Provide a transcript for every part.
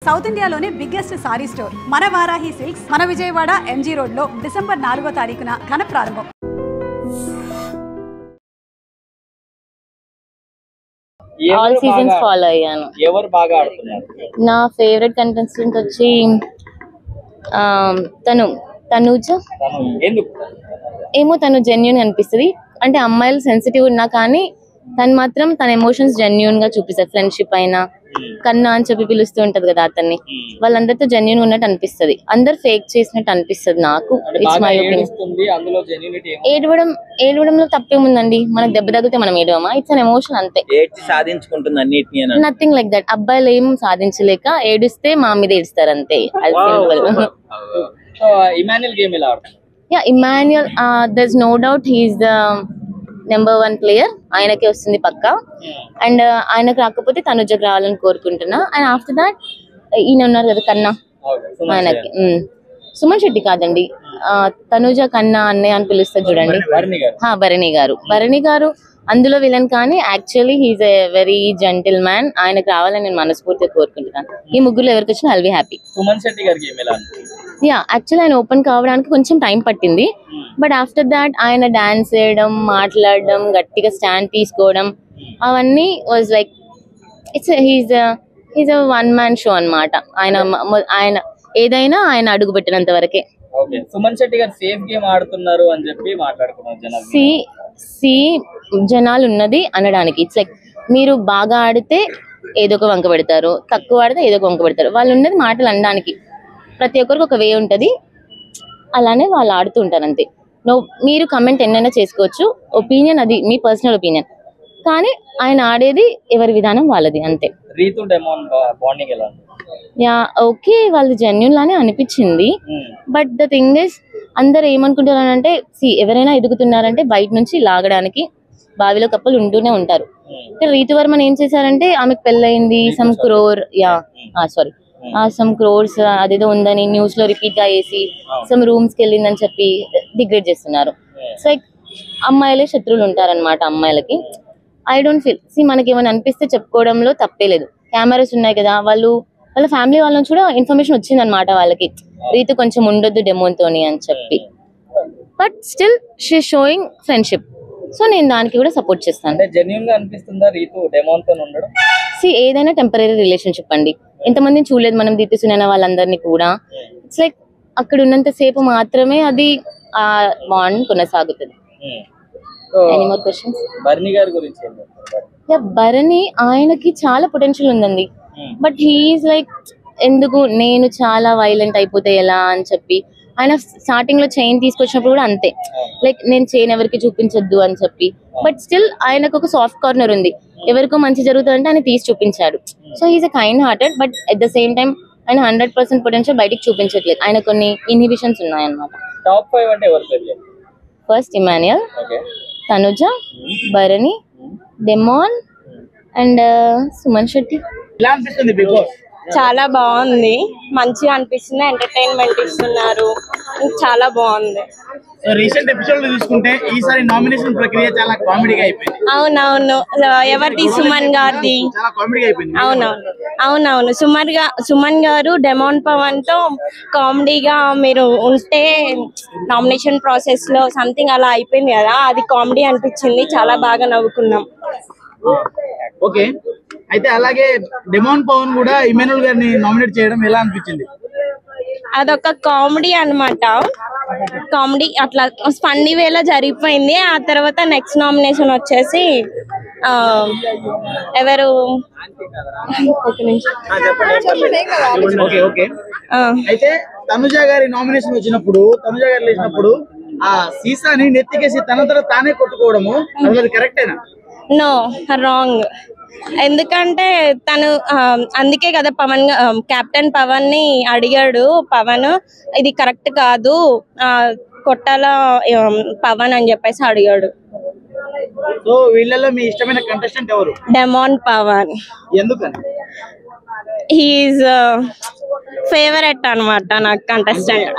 South ఇండియాలోనే biggest sorry store మన Varahi silks మన విజయవాడ ఎంజీ రోడ్ లో డిసెంబర్ 4వ తారీఖున ఘన ప్రారంభం. ఆల్ సీజన్స్ ఫాలో అయ్యాను. ఎవరు బాగా ఆడుతున్నారు? నా ఫేవరెట్ కంటెస్టెంట్ వచ్చి తనూజ. ఏమో తను జెన్యూన్ అనిపిస్తుంది. అంటే అమ్మాయిలు సెన్సిటివ్ ఉన్నా కానీ తను మాత్రం తన ఎమోషన్స్ జెన్యూన్ గా చూపిస్తారు. ఫ్రెండ్షిప్ అయినా కన్నా అని చెప్పి పిలుస్తూ ఉంటది కదా అతన్ని, వాళ్ళందరితో జెన్యూన్ ఉన్నట్టు అనిపిస్తుంది. అందరు ఫేక్ చేసినట్టు అనిపిస్తుంది నాకు. It's my opinion. ఏడవడంలో తప్పేముందండి? మనకు దెబ్బ తగ్గితే మనం ఏడవమా? ఇట్స్ అన్ ఎమోషన్ అంతే. Nothing like that. అబ్బాయిలు ఏం సాధించలేక ఏడిస్తే మా మీద ఏడుస్తారు అంతే. అది simple. Emmanuel there's no doubt he's the number 1 player. ఆయనకే వస్తుంది పక్కా. అండ్ ఆయనకు రాకపోతే తనుజకు రావాలని కోరుకుంటున్నా. అండ్ ఆఫ్టర్ దాట్ ఈయన ఉన్నారు కదా కన్నా, ఆయనకి. సుమన్ శెట్టి కాదండి, తనుజ కన్నా అన్నయ్య అని పిలుస్తారు చూడండి, భరణి గారు అందులో విలన్. కానీ actually he's a very gentleman. ఆయనకు రావాలని నేను మనస్ఫూర్తిగా కోరుకుంటున్నాను. ఈ ముగ్గురు ఎవరికి వచ్చినా I'll be happy. Suman Shetty గారికి యాక్చువల్లీ ఆయన ఓపెన్ కావడానికి కొంచెం టైం పట్టింది. బట్ ఆఫ్టర్ దాట్ ఆయన డాన్స్ చేయడం, మాట్లాడడం, గట్టిగా స్టాండ్ తీసుకోవడం, అవన్నీ was like he's a one man show అన్నమాట. ఆయన ఏదైనా ఆయన అడుగు పెట్టినంత వరకే. సుమన్ శెట్టి గారు సేఫ్ గేమ్ ఆడుతున్నారు అని చెప్పి మాట్లాడుకున్నారు. జనాలు ఉన్నది అనడానికి. ఇట్స్ లైక్ మీరు బాగా ఆడితే ఏదో ఒక వంక పెడతారు, తక్కువ ఆడితే ఏదో ఒక వంక పెడతారు. వాళ్ళు ఉన్నది మాటలు అనడానికి. ప్రతి ఒక్కరికి ఒక వే ఉంటుంది, అలానే వాళ్ళు ఆడుతూ ఉంటారు అంతే. మీరు కమెంట్ ఎన్నైనా చేసుకోవచ్చు, ఒపీనియన్ అది మీ పర్సనల్ ఒపీనియన్. కానీ ఆయన ఆడేది ఎవరి విధానం వాళ్ళది అంతే. ఓకే, వాళ్ళది జెన్యూన్ లానే అనిపించింది. బట్ ద థింగ్ ఇస్, అందరు ఏమనుకుంటున్నారంటే ఎవరైనా ఎదుగుతున్నారంటే బయట నుంచి లాగడానికి బావిలో కప్పలు ఉంటూనే ఉంటారు. రీతు వర్మన్ ఏం చేశారంటే ఆమెకు పెళ్ళయింది, సమ్ క్రోర్స్ అదేదో ఉందని న్యూస్ లో రిపీట్ గా వేసి సమ్ రూమ్స్ కి వెళ్ళిందని చెప్పి డిగ్రేడ్ చేస్తున్నారు. సో లైక్ అమ్మాయిలే శత్రువులు ఉంటారనమాట అమ్మాయిలకి. I don't feel. మనకి ఏమైనా అనిపిస్తే చెప్పుకోవడంలో తప్పే లేదు. కెమెరాస్ ఉన్నాయి కదా, వాళ్ళ ఫ్యామిలీ వాళ్ళ నుంచి కూడా ఇన్ఫర్మేషన్ వచ్చింది అనమాట వాళ్ళకి, రీతు కొంచెం ఉండొద్దు డెమోన్తోని అని చెప్పి. But still she showing friendship. So నేను దానికి కూడా సపోర్ట్ చేస్తాను. ఏదైనా టెంపరీ రిలేషన్షిప్ అండి. ఎంతమందిని చూడలేదు మనం దీప్తి సునైనా వాళ్ళందరినీ కూడా. ఇట్స్ లైక్ అక్కడ ఉన్నంత సేపు మాత్రమే అది ఆ బాండ్ కొనసాగుతుంది. Any more questions? భరణి ఆయనకి చాలా పొటెన్షియల్ ఉందండి. బట్ హీఈస్ లైక్ ఎందుకు నేను చాలా వైలెంట్ అయిపోతే ఎలా అని చెప్పి ఆయన స్టార్టింగ్ లో చైన్ తీసుకొచ్చినప్పుడు కూడా అంతే, లైక్ నేను చైన్ ఎవరికి చూపించొద్దు అని చెప్పి. బట్ స్టిల్ ఆయనకు ఒక సాఫ్ట్ కార్నర్ ఉంది. ఎవరికో మంచి జరుగుతుందంటే ఆయన తీసి చూపించాడు. So he's a kind hearted. But at the same time ఆయన 100% పొటెన్షియల్ బయటికి చూపించట్లేదు. ఆయన కొన్ని ఇన్హిబిషన్స్ ఉన్నాయన్నమాట. First Emmanuel, Tanuja, Bharani, Demon and Suman Shetty. చాలా బాగుంది, మంచిగా అనిపిస్తుంది, ఎంటర్టైన్మెంట్ ఇస్తున్నారు, చాలా బాగుంది. రీసెంట్ ఎపిసోడ్ లో చూసుకుంటే ఈసారి నామినేషన్ ప్రక్రియ చాలా కామెడీగా అయిపోయింది. అవునవును, ఎవరిది? సుమన్ గారిది. చాలా కామెడీగా అయిపోయింది. అవునవును, సుమన్ గారు డెమోన్ పవన్ తో కామెడీగా మీరు ఉంటే నామినేషన్ ప్రాసెస్ లో సంథింగ్ అలా అయిపోయింది కదా, అది కామెడీ అనిపించింది, చాలా బాగా నవ్వుకున్నాం. ఓకే, అయితే అలాగే డెమోన్ పవన్ కూడా ఇమాన్యుయల్ గారిని నామినేట్ చేయడం ఎలా అనిపించింది? అదొక కామెడీ అన్నమాట. కామెడీ అట్లా ఫన్నీ వేలా జరిగిపోయింది. ఆ తర్వాత నెక్స్ట్ నామినేషన్ వచ్చేసి ఎవరు? అయితే తనుజ గారి నామినేషన్ వచ్చినప్పుడు, తనుజ గారు లేచినప్పుడు ఆ సీసాని నెత్తికేసి తన తానే కొట్టుకోవడము అది కరెక్టేనా? No, wrong. ఎందుకంటే తను అందుకే కదా కెప్టెన్ పవన్ ని అడిగాడు. పవన్ ఇది కరెక్ట్ కాదు, కొట్టాల పవన్ అని చెప్పేసి అడిగాడు. సో వీళ్ళలో మీ ఇష్టమైన కంటెస్టెంట్ ఎవరు? డెమోన్ పవన్. ఎందుకని? హీఈస్ ఫేవరెట్ అన్నమాట నాకు కంటెస్టెంట్.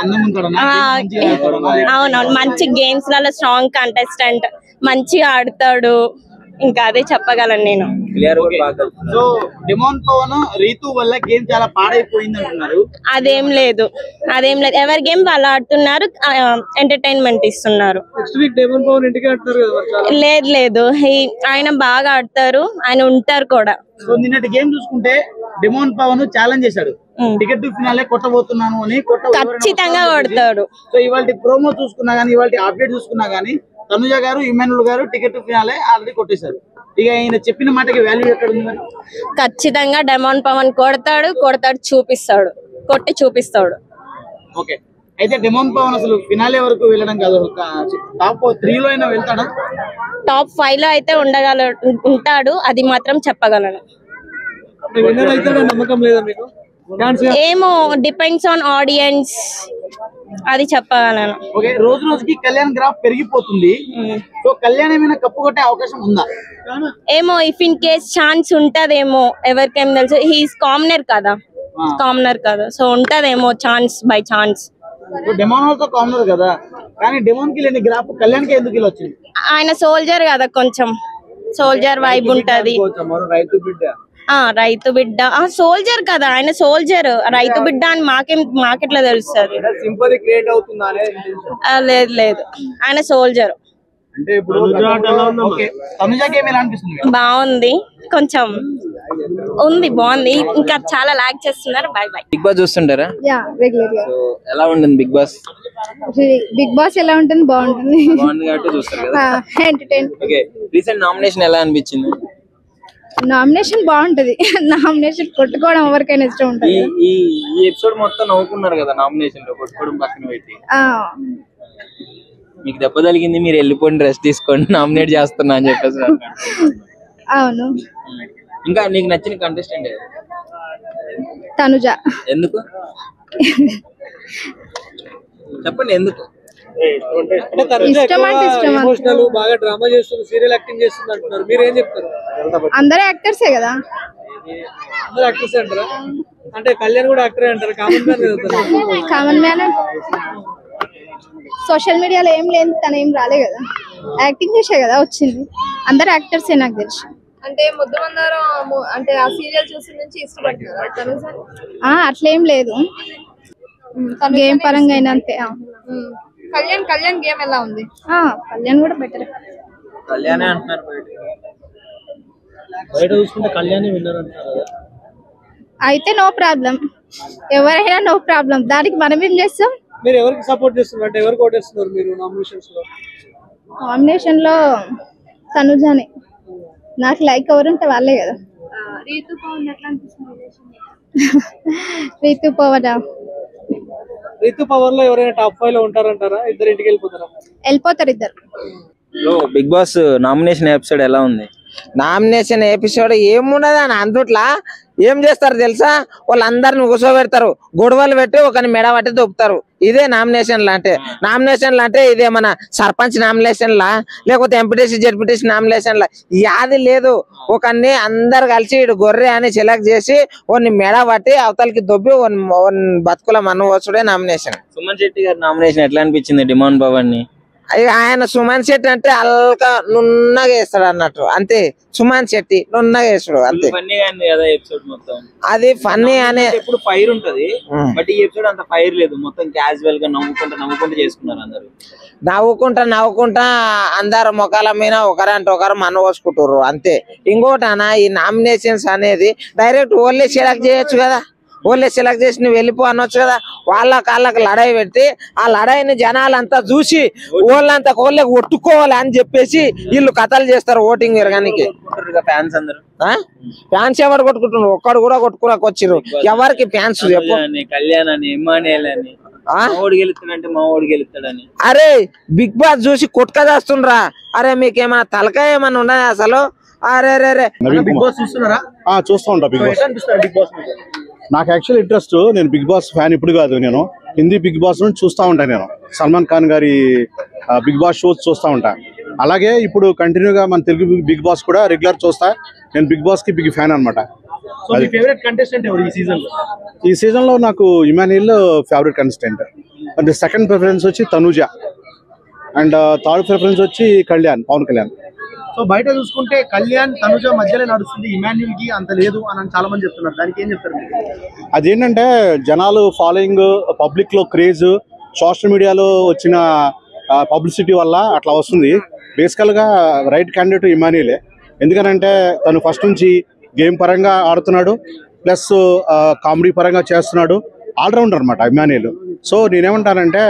అవునవును, మంచి గేమ్స్ లలో స్ట్రాంగ్ కంటెస్టెంట్, మంచిగా ఆడతాడు, ఇంకా అదే చెప్పగలను నేను. క్లియర్ బాగా. సో డిమోన్ పవన్ రీతు వల్ల గేమ్ చాలా పాడైపోయింది అంటున్నారు. అదేం లేదు. ఎవరి గేమ్ వాళ్ళు ఆడుతున్నారు, ఎంటర్టైన్మెంట్ ఇస్తున్నారు. లేదు ఆయన బాగా ఆడతారు, ఆయన ఉంటారు కూడా. సో నిన్నటి గేమ్ చూసుకుంటే డిమోన్ పవన్ ఛాలెంజ్ చేశాడు, టికెట్ టు ఫినాలే కొట్టబోతున్నాను అని. ఖచ్చితంగా కొడతాడు. సో ఇవాళ ప్రోమో చూసుకున్నా గానీ, ఇవాళ అప్డేట్ చూసుకున్నా గానీ, తనుజ గారు, ఇమానుల్ గారు టికెట్ టు ఫినాలే ఆల్రెడీ కొట్టేశారు. ఇక ఆయన చెప్పిన మాటకి వాల్యూ ఎక్కడ ఉంది మరి? ఖచ్చితంగా డిమోన్ పవన్ కొడతాడు, చూపిస్తాడు, కొట్టి చూపిస్తాడు. ఓకే, అయితే డిమోన్ పవన్ అసలు ఫినాలే వరకు వెళ్ళడం కాదు, టాప్ 3 లో అయినా వెళ్తాడా? టాప్ 5 లో అయితే ఉంటాడు, అది మాత్రం చెప్పగలను. ఏమో, డిపెండ్స్ ఆన్ ఆడియన్స్, అది చెప్పగలను. ఓకే, రోజు రోజుకి కళ్యాణ్ గ్రాఫ్ పెరిగిపోతుంది. సో కళ్యాణ్ ఏమైనా కప్పు కొట్టే అవకాశం ఉందా? ఏమో, ఇఫ్ ఇన్ కేస్ ఛాన్స్ ఉంటదేమో, ఎవరికేం తెలుసు. హీస్ కామనర్ కదా, సో ఉంటదేమో chance, by chance. Demon also commoner కదా, కానీ డిమోన్ కి లేని గ్రాఫ్ కళ్యాణ్ కి ఎందుకు ఇలా వచ్చింది? ఆయన సోల్జర్ కదా, కొంచెం సోల్జర్ వైబ్ ఉంటది. రైతు బిడ్డ సోల్జర్ కదా, ఆయన సోల్జర్. రైతు బిడ్డ అని మాకెట్లా తెలుస్తుంది? లేదు, ఆయన సోల్జర్. అంటే ఇప్పుడు బాగుంది, కొంచెం ఉంది, బాగుంది, ఇంకా చాలా లాగ్ చేస్తున్నారు. Bye bye. బిగ్ బాస్ చూస్తుంటారా? రెగ్యులర్ గా. ఎలా ఉంటుంది బిగ్ బాస్? ఎలా ఉంటుంది? బాగుంటుంది కాబట్టి చూస్తారు కదా, ఎంటర్టైన్. ఓకే, రీసెంట్ నామినేషన్ ఎలా అనిపించింది? నామినేషన్ బాగుంటది. నామినేషన్ కొట్టుకోవడం ఎవరికైనా ఇష్టం ఉంటుంది. ఈ ఎపిసోడ్ మొత్తం నవ్వుకున్నారు కదా నామినేషన్ లో, కొట్టుకోవడం పక్కన పెట్టి. మీకు దెబ్బ తగిలింది, మీరు వెళ్ళిపోండి, రెస్ట్ తీసుకోండి, నామినేట్ చేస్తున్నా అని చెప్పేసి. అవును. ఇంకా నీకు నచ్చిన కంటెస్టెంట్ తనుజ. ఎందుకు చెప్పండి, ఎందుకు? బాగా డ్రామా చేస్తుంది, సీరియల్ యాక్టింగ్ చేస్తుంది అంటున్నారు, మీరు ఏం చెప్తారు? అందరూ యాక్టర్సే కదా. అందరూ యాక్టర్స్ అంటారా? అంటే కళ్యాణ్ కూడా యాక్టరే అంటారు, కామన్ మ్యాన్. సోషల్ మీడియాలో ఏం లేదు, తను ఏం రాలే కదా, యాక్టింగ్ చేసే కదా వచ్చింది. అందరు యాక్టర్సే నాకు తెలుసు. అంటే ముద్దు మందారం అంటే ఆ సీరియల్ చూసి నుంచి ఇష్టపడుతున్నారు. అట్లేం లేదు, గేమ్ పరంగా అయినా అంతే. కళ్యాణ్ గేమ్ ఎలా ఉంది? కళ్యాణ్ కూడా బెటర్. కళ్యాణే అంటున్నారు, బయట చూసుకుంటే కళ్యాణ్ విన్నర్ అంటారు. అయితే నో ప్రాబ్లం, ఎవరైనా నో ప్రాబ్లం, దానికి మనం ఏం చేస్తాం? మీరు ఎవరికి సపోర్ట్ చేస్తున్నారు? అంటే ఎవరికి ఓటేస్తున్నారు మీరు నామినేషన్స్ లో? నామినేషన్ లో తనుజానే. నాకు లైక్ ఎవరు ఉంటే వాళ్ళే కదా. రీతు పవన్ ఎట్లా అనిపిస్తుంది? రీతు పవన్ లో ఎవరైనా టాప్ 5 లో ఉంటారంటారా? ఇద్దరు ఇంటికి వెళ్ళిపోతారా? వెళ్ళిపోతారు ఇద్దరు. బిగ్ బాస్ నామినేషన్ ఎపిసోడ్ ఎలా ఉంది? నామినేషన్ ఎపిసోడ్ ఏమున్నది అని అందుట్లా ఏం చేస్తారు తెలుసా? వాళ్ళందరిని కూర్చోబెడతారు, గొడవలు పెట్టి ఒకరిని మెడ పట్టి దొప్పుతారు. ఇదే నామినేషన్లు అంటే. నామినేషన్లు అంటే ఇదే మన సర్పంచ్ నామినేషన్లా, లేకపోతే ఎంపీటీసీ జెడ్పీటీసీ నామినేషన్లా యాది లేదు. ఒకరిని అందరు కలిసి ఇటు గొర్రె అని సెలెక్ట్ చేసి కొన్ని మెడ పట్టి అవతలకి దొబ్బి బతుకుల మన్ను వచ్చుడే నామినేషన్. సుమన్ శెట్టి గారి నామినేషన్ ఎట్లా అనిపించింది డిమాండ్ పవన్ ని? ఆయన సుమన్ శెట్టి అంటే అల్కా నున్నగా వేస్తాడు అన్నట్టు, అంతే. సుమన్ శెట్టి నున్నగా వేస్తాడు అంతే. అది ఫన్నీ అనే ఎప్పుడు ఫైర్ ఉంటది, బట్ ఈ ఎపిసోడ్ అంత ఫైర్ లేదు, మొత్తం క్యాజువల్ గా నవ్వుకుంటూ చేసుకున్నారు అందరు. నవ్వుకుంటా అందరు ముఖాల మీద ఒకరంటే ఒకరు మన పోసుకుంటారు అంతే. ఇంకోటి అన్న, ఈ నామినేషన్స్ అనేది డైరెక్ట్ ఓన్లీ సెలెక్ట్ చేయొచ్చు కదా. ఓన్లీ సెలెక్ట్ చేసి నువ్వు వెళ్ళిపో అనొచ్చు కదా. వాళ్ళకి లడాయి పెట్టి ఆ లడాయిని జనాలంతా చూసి వాళ్ళంతా కోళ్ళకి కొట్టుకోవాలి అని చెప్పేసి వీళ్ళు కథలు చేస్తారు ఓటింగ్ విరగానికి. ఫ్యాన్స్ ఎవరు కొట్టుకుంటున్నారు? ఒక్కడు కూడా కొట్టుకున్నాక వచ్చిర్రు. ఎవరికి ఫ్యాన్స్ చెప్పు? కళ్యాణ్ అని, ఇమానియల్ అని, అరే బిగ్ బాస్ చూసి కొట్టుకదేస్తుండ్రా. అరే మీకేమన్నా తలకాయ ఏమన్నా ఉన్నది అసలు? అరే రే బిగ్ బాస్ చూస్తున్నారా? చూస్తూ ఉంటా బిగ్ బాస్. నాకు యాక్చువల్ ఇంట్రెస్ట్, నేను బిగ్ బాస్ ఫ్యాన్ ఇప్పుడు కాదు, నేను హిందీ బిగ్ బాస్ నుంచి చూస్తూ ఉంటాను. నేను సల్మాన్ ఖాన్ గారి బిగ్ బాస్ షోస్ చూస్తూ ఉంటా. అలాగే ఇప్పుడు కంటిన్యూగా మన తెలుగు బిగ్ బాస్ కూడా రెగ్యులర్ చూస్తా. నేను బిగ్ బాస్ కి బిగ్ ఫ్యాన్ అనమాట. ఈ సీజన్ లో నాకు ఇమాన్యుయల్ ఫేవరెట్ కంటెస్టెంట్. అంటే సెకండ్ ప్రిఫరెన్స్ వచ్చి తనుజ. అండ్ థర్డ్ ప్రిఫరెన్స్ వచ్చి పవన్ కళ్యాణ్. సో బయట చూసుకుంటే కళ్యాణ్ తనుజ మధ్యలో నడుస్తుంది, ఇమాన్యుల్ కి అంత లేదు అని చాలా మంది చెప్తున్నారు. దానికి ఏం చెప్తారు? అదేంటంటే జనాలు ఫాలోయింగ్, పబ్లిక్ లో క్రేజ్, సోషల్ మీడియాలో వచ్చిన పబ్లిసిటీ వల్ల అట్లా వస్తుంది. బేసికల్ గా రైట్ క్యాండిడేట్ ఇమాన్యులే. ఎందుకనంటే తను ఫస్ట్ నుంచి గేమ్ పరంగా ఆడుతున్నాడు, ప్లస్ కామెడీ పరంగా చేస్తున్నాడు, ఆల్రౌండర్ అనమాట ఇమాన్యుల్. సో నేనేమంటానంటే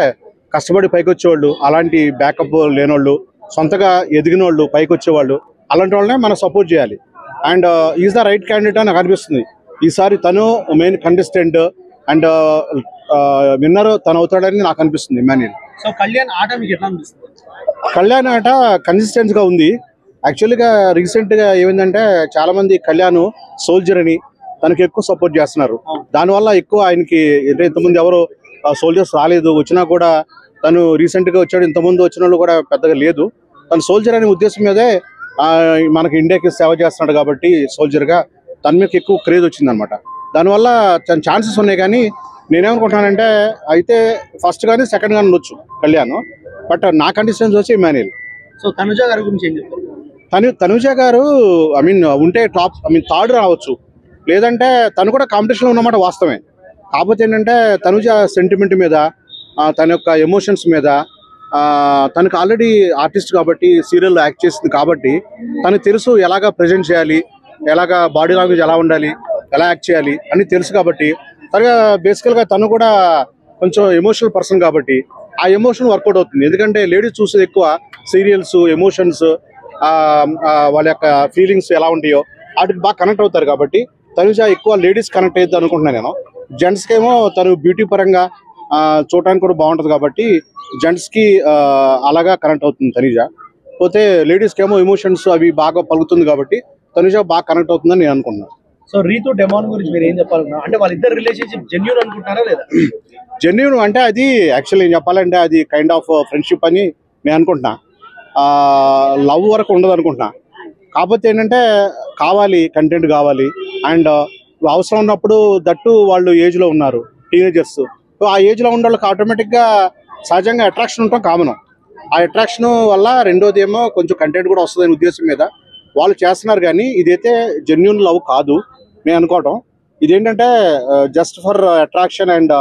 కష్టపడి పైకి వచ్చేవాళ్ళు, అలాంటి బ్యాకప్ లేనోళ్ళు, సొంతగా ఎదిగిన వాళ్ళు, పైకి వచ్చేవాళ్ళు, అలాంటి వాళ్ళనే మనం సపోర్ట్ చేయాలి. And is the right candidate అని నాకు అనిపిస్తుంది. ఈసారి తను మెయిన్ కంటెస్టెంట్ అండ్ విన్నర్ తను అవుతాడని నాకు అనిపిస్తుంది ఇమాన్యుల్. సో కళ్యాణ్ ఆట మీకు ఎట్లా అనిపిస్తుంది? కళ్యాణ్ ఆట కన్సిస్టెన్స్ గా ఉంది. యాక్చువల్గా రీసెంట్ గా ఏమైందంటే చాలా మంది కళ్యాణ్ సోల్జర్ అని తనకి ఎక్కువ సపోర్ట్ చేస్తున్నారు. దానివల్ల ఎక్కువ ఆయనకి ఇంతకుముందు ఎవరు సోల్జర్స్ రాలేదు, వచ్చినా కూడా తను రీసెంట్ గా వచ్చాడు. ఇంతకుముందు వచ్చిన వాళ్ళు కూడా పెద్దగా లేదు. తను సోల్జర్ అనే ఉద్దేశం మీదే మనకి ఇండియాకి సేవ చేస్తున్నాడు కాబట్టి సోల్జర్ గా తన మీద ఎక్కువ క్రేజ్ వచ్చింది అనమాట. దానివల్ల తన ఛాన్సెస్ ఉన్నాయి. కానీ నేనేమనుకుంటున్నానంటే అయితే ఫస్ట్ కానీ సెకండ్ కానీ ఉండొచ్చు కళ్యాణ్, బట్ నా కండిషన్స్ వచ్చి ఇమాన్యుల్. సో తనుజ గారి గురించి ఏం చెప్తారు? తనుజ గారు ఉంటే టాప్ థర్డ్ రావచ్చు, లేదంటే తను కూడా కాంపిటీషన్లో ఉన్నమాట వాస్తవమే. కాకపోతే ఏంటంటే తనుజ సెంటిమెంట్ మీద, తన యొక్క ఎమోషన్స్ మీద, తనకు ఆల్రెడీ ఆర్టిస్ట్ కాబట్టి సీరియల్లో యాక్ట్ చేసింది కాబట్టి తనకు తెలుసు ఎలాగా ప్రజెంట్ చేయాలి, ఎలాగా బాడీ లాంగ్వేజ్ ఎలా ఉండాలి, ఎలా యాక్ట్ చేయాలి అని తెలుసు కాబట్టి తనగా బేసికల్గా తను కూడా కొంచెం ఎమోషనల్ పర్సన్ కాబట్టి ఆ ఎమోషన్ వర్కౌట్ అవుతుంది. ఎందుకంటే లేడీస్ చూసేది ఎక్కువ సీరియల్స్, ఎమోషన్స్, వాళ్ళ యొక్క ఫీలింగ్స్ ఎలా ఉంటాయో వాటికి బాగా కనెక్ట్ అవుతారు కాబట్టి తనుజ ఎక్కువ లేడీస్ కనెక్ట్ అయ్యిద్ది అనుకుంటున్నాను నేను. జెంట్స్కి ఏమో తను బ్యూటీ పరంగా చూడటానికి కూడా బాగుంటుంది కాబట్టి జెంట్స్కి అలాగా కనెక్ట్ అవుతుంది తనుజ. పోతే లేడీస్కి ఏమో ఎమోషన్స్ అవి బాగా పలుకుతుంది కాబట్టి తనుజ బాగా కనెక్ట్ అవుతుందని నేను అనుకుంటున్నాను. సో రీతు డెమాన్ గురించి మీరు ఏం చెప్పాలన్నా? అంటే వాళ్ళిద్దరు రిలేషన్షిప్ జెన్యూన్ అనుకుంటున్నారా లేదా? జెన్యూన్ అంటే అది యాక్చువల్లీ ఏం చెప్పాలంటే అది కైండ్ ఆఫ్ ఫ్రెండ్షిప్ అని నేను అనుకుంటున్నా. లవ్ వరకు ఉండదు అనుకుంటున్నా. కాకపోతే ఏంటంటే కావాలి, కంటెంట్ కావాలి, అండ్ అవసరం ఉన్నప్పుడు దట్టు వాళ్ళు ఏజ్లో ఉన్నారు, టీనేజర్స్. ఆ ఏజ్లో ఉన్న వాళ్ళకి ఆటోమేటిక్గా సహజంగా అట్రాక్షన్ ఉంటాం కామన్. ఆ అట్రాక్షన్ వల్ల రెండోది ఏమో కొంచెం కంటెంట్ కూడా వస్తుందనే ఉద్దేశం మీద వాళ్ళు చేస్తున్నారు. కానీ ఇదైతే జెన్యూన్ లవ్ కాదు నేను అనుకోవటం. ఇదేంటంటే just for attraction and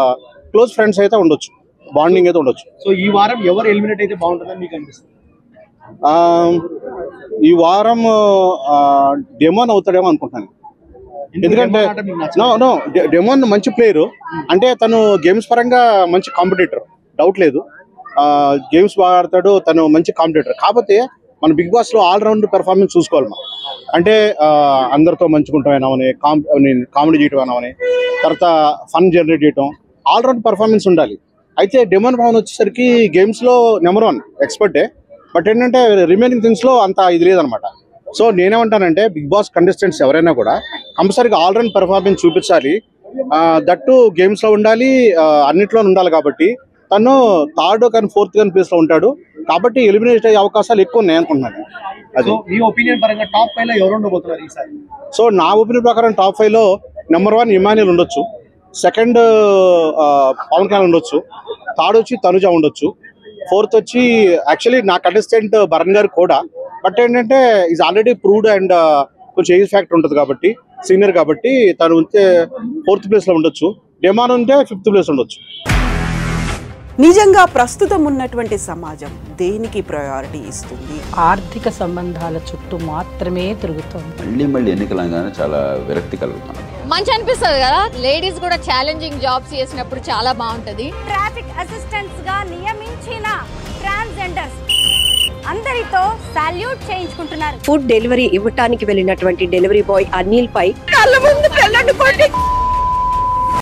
close friends అయితే ఉండొచ్చు, బాండింగ్ అయితే ఉండొచ్చు. సో ఈ వారం ఎవరు ఎలిమినేట్ అయితే బాగుంటుందని మీకు అనిపిస్తుంది? ఈ వారం డెమోన్ అవుతాడేమో అనుకుంటున్నాను. ఎందుకంటే డెమోన్ మంచి ప్లేయరు, అంటే తను గేమ్స్ పరంగా మంచి కాంపిటీటర్, డౌట్ లేదు. గేమ్స్ బాగా ఆడతాడు, తను మంచి కాంపిటీటర్. కాకపోతే మన బిగ్ బాస్ లో ఆల్రౌండ్ పెర్ఫార్మెన్స్ చూసుకోవాలి మనం. అంటే అందరితో మంచుకుంటామని, కామెడీ చేయటం అని, తర్వాత ఫన్ జనరేట్ చేయటం, ఆల్రౌండ్ పెర్ఫార్మెన్స్ ఉండాలి. అయితే డెమోన్ పవన్ వచ్చేసరికి గేమ్స్ లో నెంబర్ 1 ఎక్స్పర్టే, బట్ ఏంటంటే రిమైనింగ్ థింగ్స్ లో అంత ఇది లేదనమాట. సో నేనేమంటానంటే బిగ్ బాస్ కంటెస్టెంట్స్ ఎవరైనా కూడా కంపల్సరీగా ఆల్రౌండ్ పెర్ఫార్మెన్స్ చూపించాలి. దట్టు గేమ్స్ లో ఉండాలి, అన్నిట్లో ఉండాలి. కాబట్టి తను థర్డ్ కానీ ఫోర్త్ కానీ ప్లేస్ లో ఉంటాడు కాబట్టి ఎలిమినేట్ అయ్యే అవకాశాలు ఎక్కువ ఉన్నాయి అనుకుంటున్నాను. అది మీ ఒపీనియన్ పరంగా టాప్ 5 లో ఎవరు ఉండబోతున్నారు ఈసారి? సో నా ఒపీనియన్ ప్రకారం టాప్ 5 లో నెంబర్ 1 ఇమాన్యుల్ ఉండొచ్చు, సెకండ్ పవన్ కళ్యాణ్ ఉండొచ్చు, థర్డ్ వచ్చి తనుజ ఉండొచ్చు, ఫోర్త్ వచ్చి యాక్చువల్లీ నా కంటెస్టెంట్ భరణ్ గారు కూడా. బట్ ఏంటంటే ఈజ్ ఆల్రెడీ ప్రూవ్డ్ అండ్ కొంచెం ఏజ్ ఫ్యాక్టర్ ఉంటుంది కాబట్టి, సీనియర్ కాబట్టి తను ఉంటే 4th ప్లేస్ లో ఉండొచ్చు, డెమాన్ ఉంటే 5th ప్లేస్ ఉండొచ్చు. నిజంగా ప్రస్తుతం ఉన్నటువంటి సమాజం దేనికి ప్రయారిటీ ఇస్తుంది? ఆర్థిక సంబంధాల చుట్టూ మాత్రమే తిరుగుతుంది. మళ్ళీ ఎన్నికలంగానే చాలా విరక్తి కలుగుతాం. మంచి అనిపిస్తుంది కదా, లేడీస్ కూడా ఛాలెంజింగ్ జాబ్స్ చేసినప్పుడు చాలా బాగుంటది. ట్రాఫిక్ అసిస్టెంట్స్ గా నియమించిన ట్రాన్స్జెండర్స్ అందరితో సాల్యూట్ చేయించుకుంటున్నారు. ఫుడ్ డెలివరీ ఇవ్వటానికి వెళ్ళినటువంటి డెలివరీ బాయ్ అనిల్ పై కళ్ళ ముందు పెళ్ళండి